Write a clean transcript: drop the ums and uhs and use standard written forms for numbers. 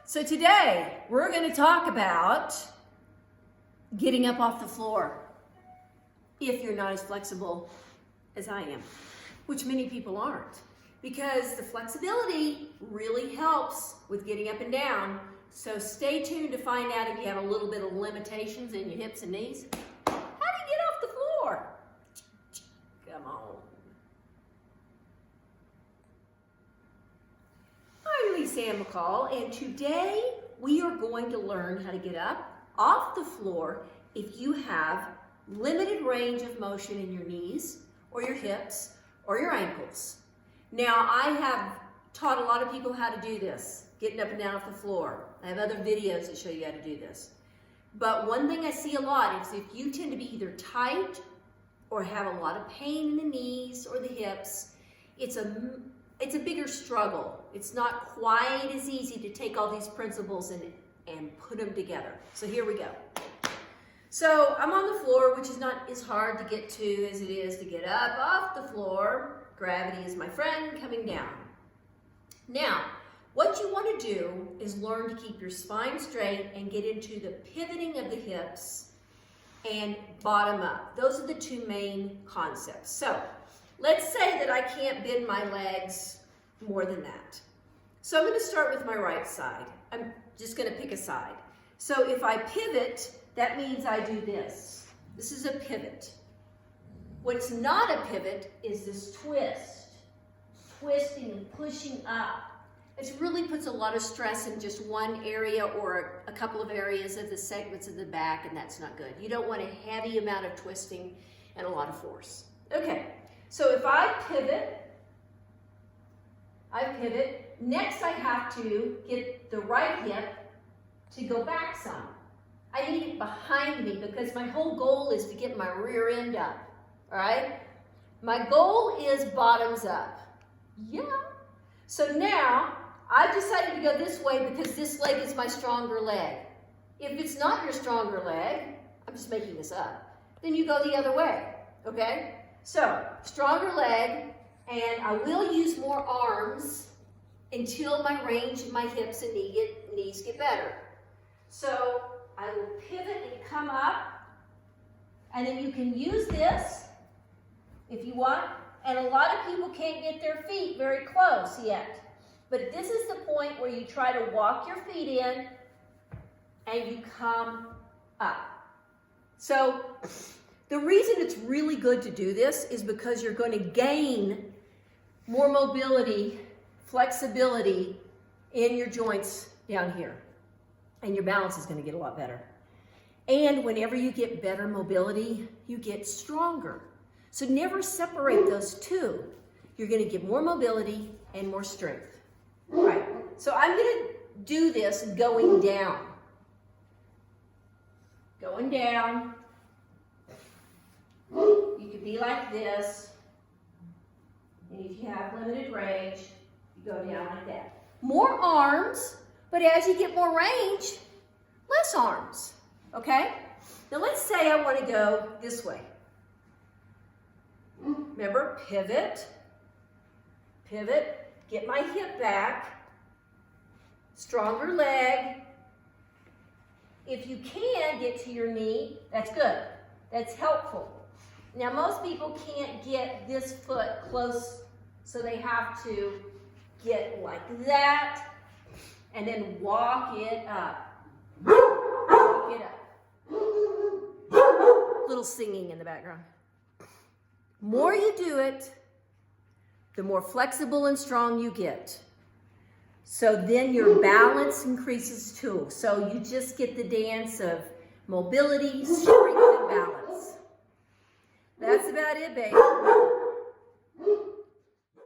So today we're going to talk about getting up off the floor if you're not as flexible as I am, which many people aren't, because the flexibility really helps with getting up and down. So stay tuned to find out if you have a little bit of limitations in your hips and knees. How do you get off the floor? Come on. I'm Lisa McCall, and today we are going to learn how to get up off the floor if you have limited range of motion in your knees or your hips or your ankles. Now, I have taught a lot of people how to do this, getting up and down off the floor. I have other videos that show you how to do this. But one thing I see a lot is if you tend to be either tight or have a lot of pain in the knees or the hips, it's a bigger struggle. It's not quite as easy to take all these principles and put them together. So here we go. So I'm on the floor, which is not as hard to get to as it is to get up off the floor. Gravity is my friend coming down. Now, what you want to do is learn to keep your spine straight and get into the pivoting of the hips and bottom up. Those are the two main concepts. So let's say that I can't bend my legs more than that. So I'm going to start with my right side. I'm just going to pick a side. So if I pivot, that means I do this. This is a pivot. What's not a pivot is this twist. Twisting and pushing up. It really puts a lot of stress in just one area or a couple of areas of the segments of the back, and that's not good. You don't want a heavy amount of twisting and a lot of force. Okay, so if I pivot, next I have to get the right hip to go back some. I need it behind me because my whole goal is to get my rear end up, all right? My goal is bottoms up. Yeah. So now, I've decided to go this way because this leg is my stronger leg. If it's not your stronger leg, I'm just making this up, then you go the other way, okay? So, stronger leg, and I will use more arms until my range of my hips and knees get better. So, I will pivot and come up, and then you can use this if you want, and a lot of people can't get their feet very close yet. But this is the point where you try to walk your feet in and you come up. So the reason it's really good to do this is because you're going to gain more mobility, flexibility in your joints down here. And your balance is going to get a lot better. And whenever you get better mobility, you get stronger. So never separate those two. You're going to get more mobility and more strength. All right, so I'm going to do this going down. Going down. You could be like this. And if you have limited range, you go down like that. More arms, but as you get more range, less arms. Okay? Now let's say I want to go this way. Remember, pivot, get my hip back, stronger leg. If you can get to your knee, that's good. That's helpful. Now, most people can't get this foot close, so they have to get like that and then walk it up. Walk it up. Little singing in the background. More you do it, the more flexible and strong you get. So then your balance increases too. So you just get the dance of mobility, strength, and balance. That's about it, baby.